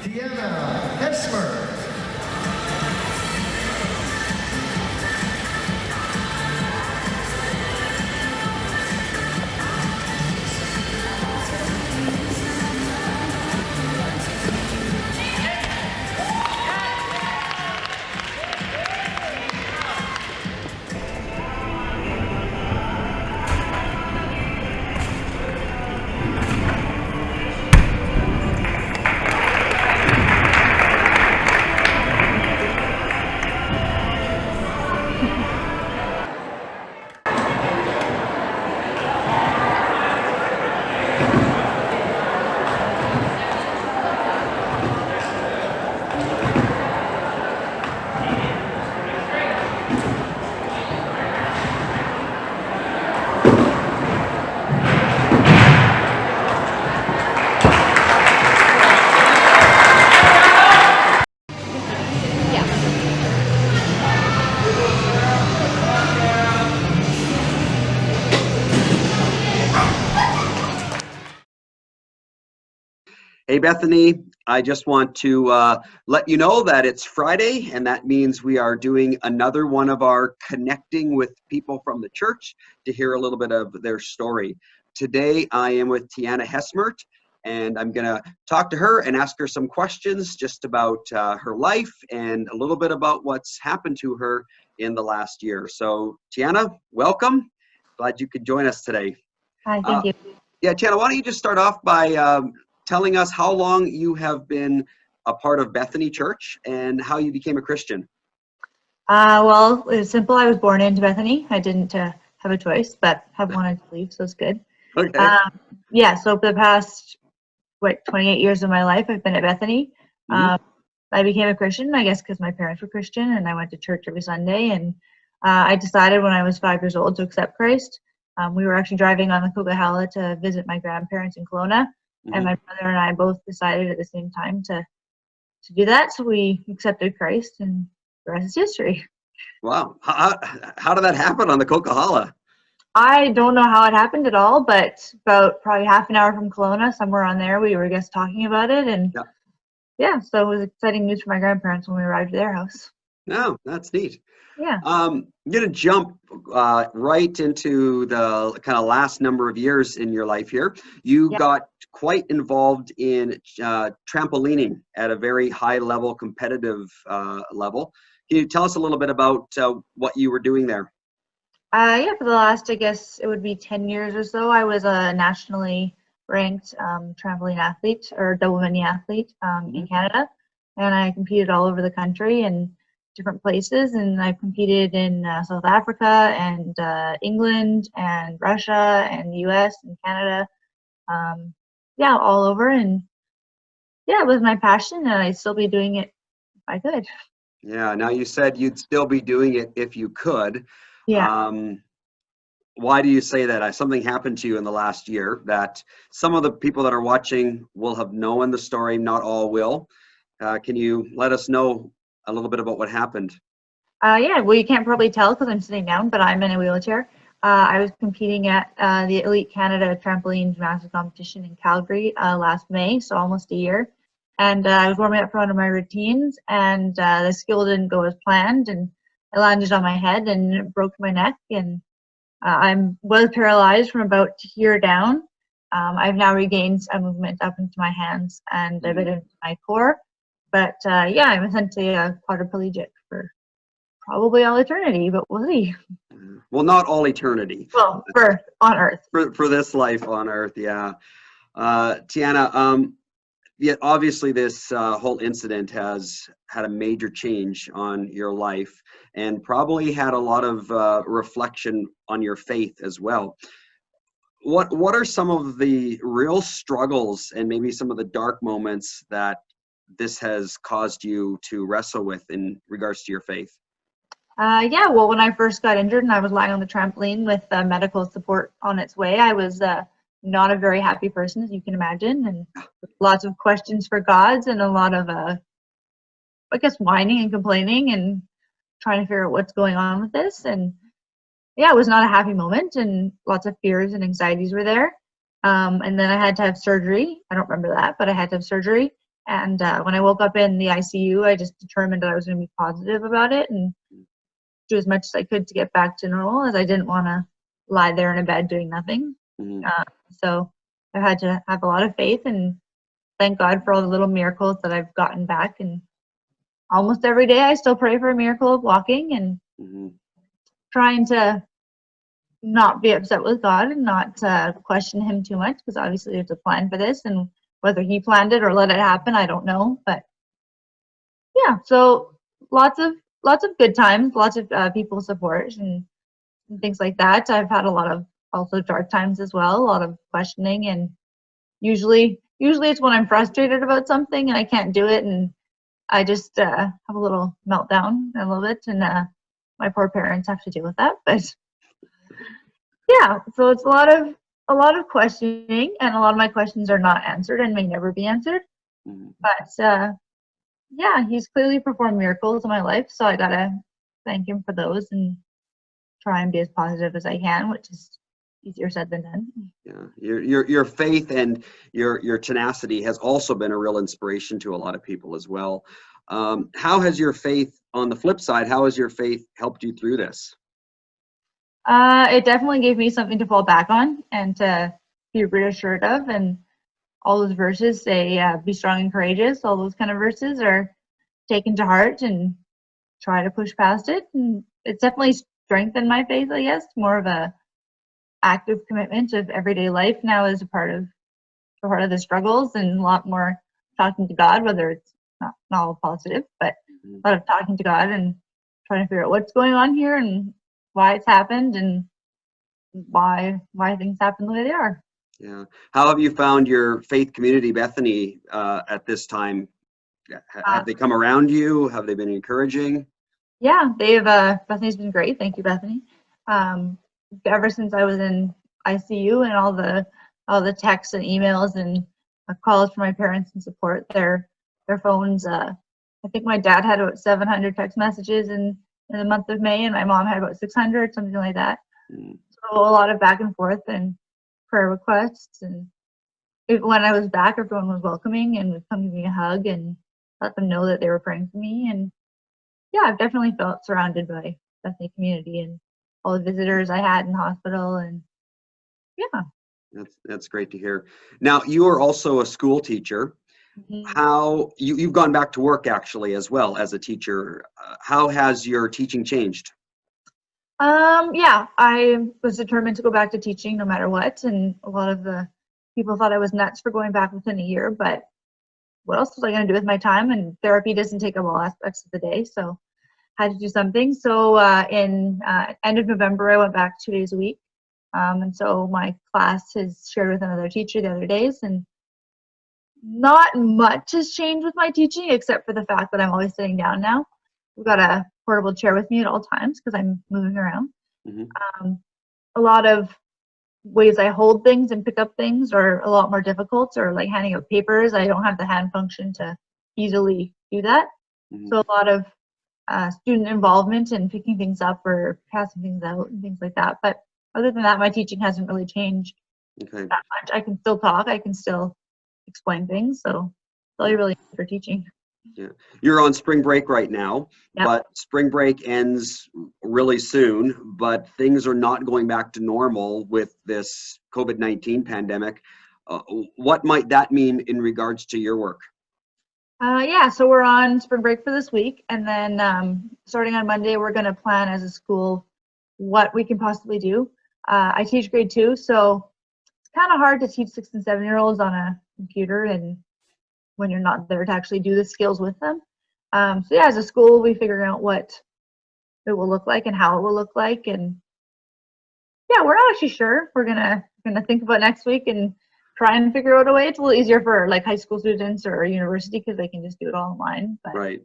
Tiana Hesmert. Hey, Bethany, I just want to let you know that it's Friday, and that means we are doing another one of our connecting with people from the church to hear a little bit of their story. Today, I am with Tiana Hesmert, and I'm going to talk to her and ask her some questions just about her life and a little bit about what's happened to her in the last year. So, Tiana, welcome. Glad you could join us today. Hi, thank you. Yeah, Tiana, why don't you just start off by telling us how long you have been a part of Bethany Church and how you became a Christian. Well, it's simple. I was born into Bethany. I didn't have a choice, but have wanted to leave, so it's good. Okay. Yeah, so for the past, 28 years of my life, I've been at Bethany. Mhm. I became a Christian, I guess, because my parents were Christian, and I went to church every Sunday. And I decided when I was 5 years old to accept Christ. We were actually driving on the Coquihalla to visit my grandparents in Kelowna, and my brother and I both decided at the same time to do that. So we accepted Christ, and the rest is history. Wow. How did that happen on the Coquihalla? I don't know how it happened at all, but about probably half an hour from Kelowna, somewhere on there, we were just talking about it. And Yeah. yeah, so it was exciting news for my grandparents when we arrived at their house. No, that's neat. Yeah. I'm going to jump right into the kind of last number of years in your life here. You Yeah. got quite involved in trampolining at a very high level, competitive level. Can you tell us a little bit about what you were doing there? Yeah, for the last, I guess it would be 10 years or so, I was a nationally ranked trampoline athlete or double mini athlete in Canada. And I competed all over the country and different places. And I competed in South Africa and England and Russia and the US and Canada. Yeah, all over. And yeah, it was my passion, and I'd still be doing it if I could. Yeah, now you said you'd still be doing it if you could. Yeah. Why do you say that? Something happened to you in the last year that some of the people that are watching will have known the story, not all will. Can you let us know a little bit about what happened? Yeah, well, you can't probably tell because I'm sitting down, but I'm in a wheelchair. I was competing at the Elite Canada Trampoline Gymnastics Competition in Calgary last May, so almost a year. And I was warming up for one of my routines, and the skill didn't go as planned, and I landed on my head and broke my neck, and I was paralyzed from about here down. I've now regained a movement up into my hands and a bit into my core, but yeah, I'm essentially a quadriplegic for probably all eternity, but we'll see. Well, not all eternity. Well, for on Earth. For this life on Earth, yeah. Tiana, yet obviously this whole incident has had a major change on your life and probably had a lot of reflection on your faith as well. What are some of the real struggles and maybe some of the dark moments that this has caused you to wrestle with in regards to your faith? Yeah, well, when I first got injured and I was lying on the trampoline with medical support on its way, I was not a very happy person, as you can imagine, and lots of questions for gods and a lot of, I guess, whining and complaining and trying to figure out what's going on with this. And yeah, it was not a happy moment, and lots of fears and anxieties were there. And then I had to have surgery. I don't remember that, but I had to have surgery. And when I woke up in the ICU, I just determined that I was going to be positive about it and do as much as I could to get back to normal, as I didn't want to lie there in a bed doing nothing. Mhm. So I had to have a lot of faith and thank God for all the little miracles that I've gotten back. And almost every day I still pray for a miracle of walking and Mhm. trying to not be upset with God and not question him too much, because obviously there's a plan for this, and whether he planned it or let it happen, I don't know. But yeah, so lots of good times, lots of people support and things like that. I've had a lot of also dark times as well, a lot of questioning, and usually it's when I'm frustrated about something and I can't do it, and I just have a little meltdown a little bit, and my poor parents have to deal with that. But yeah, so it's a lot of questioning, and a lot of my questions are not answered and may never be answered. Mhm. But yeah, he's clearly performed miracles in my life, so I gotta thank him for those and try and be as positive as I can, which is easier said than done. Yeah, your faith and your tenacity has also been a real inspiration to a lot of people as well. How has your faith, on the flip side, how has your faith helped you through this? It definitely gave me something to fall back on and to be reassured of. And all those verses say, be strong and courageous. All those kind of verses are taken to heart and try to push past it. And it's definitely strengthened my faith, I guess. More of a active commitment of everyday life now as a part of the struggles, and a lot more talking to God, whether it's not all positive, but a lot of talking to God and trying to figure out what's going on here and why it's happened and why things happen the way they are. Yeah. How have you found your faith community, Bethany, at this time? Have they come around you? Have they been encouraging? Yeah, they've Bethany's been great. Thank you, Bethany. Um, Ever since I was in ICU, and all the texts and emails and calls from my parents and support, their phones. I think my dad had about 700 text messages in the month of May, and my mom had about 600, something like that. Mm. So a lot of back and forth and prayer requests. And when I was back, everyone was welcoming and would come give me a hug and let them know that they were praying for me. And yeah, I've definitely felt surrounded by Bethany community and all the visitors I had in the hospital. And yeah. That's great to hear. Now, you are also a school teacher. Mhm. How you've gone back to work actually as well as a teacher. How has your teaching changed? Yeah, I was determined to go back to teaching no matter what. And a lot of the people thought I was nuts for going back within a year, but what else was I going to do with my time? And therapy doesn't take up all aspects of the day, so I had to do something. So in end of November, I went back 2 days a week. And so my class has shared with another teacher the other days, and not much has changed with my teaching except for the fact that I'm always sitting down now. We've got a portable chair with me at all times because I'm moving around. Mm-hmm. A lot of ways I hold things and pick up things are a lot more difficult, or like handing out papers. I don't have the hand function to easily do that. Mm-hmm. So a lot of student involvement in picking things up or passing things out and things like that. But other than that, my teaching hasn't really changed Okay. that much. I can still talk. I can still explain things. So that's all you really need for teaching. Yeah. You're on spring break right now, Yep. but spring break ends really soon, but things are not going back to normal with this COVID-19 pandemic. What might that mean in regards to your work? Yeah, so we're on spring break for this week, and then starting on Monday, we're going to plan as a school what we can possibly do. I teach grade 2, so it's kind of hard to teach 6 and 7-year-olds on a computer and when you're not there to actually do the skills with them. So yeah, as a school, we figure out what it will look like and how it will look like, and yeah, we're not actually sure. We're gonna think about next week and try and figure out a way. It's a little easier for like high school students or university because they can just do it all online. But Right.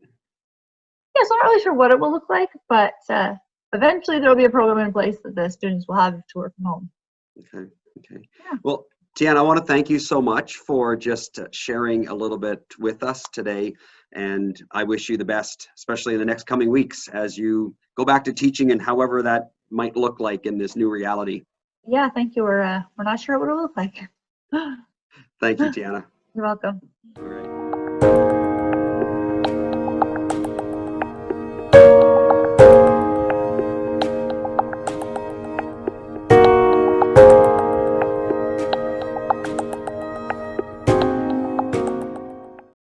yeah, so I'm not really sure what it will look like, but eventually there will be a program in place that the students will have to work from home. Okay. Okay. Yeah. Well, Tiana, I want to thank you so much for just sharing a little bit with us today. And I wish you the best, especially in the next coming weeks as you go back to teaching and however that might look like in this new reality. Yeah, thank you. We're not sure what it will look like. Thank you, Tiana. You're welcome. All right.